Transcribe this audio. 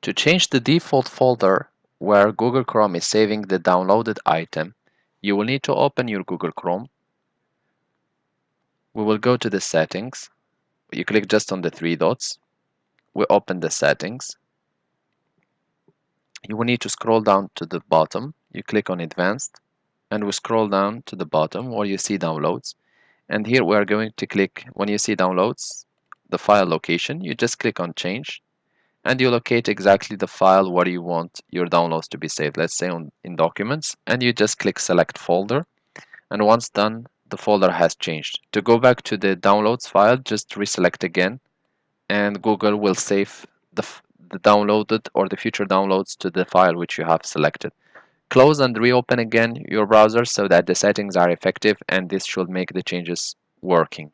To change the default folder where Google Chrome is saving the downloaded item, you will need to open your Google Chrome. We will go to the settings. You click just on the three dots. We open the settings. You will need to scroll down to the bottom. You click on advanced and we scroll down to the bottom where you see downloads. And here we are going to click, when you see downloads, the file location, you just click on change and you locate exactly the file where you want your downloads to be saved. Let's say in documents, and you just click select folder, and once done the folder has changed. To go back to the downloads file, just reselect again and Google will save the downloaded or the future downloads to the file which you have selected. Close and reopen again your browser so that the settings are effective, and this should make the changes working.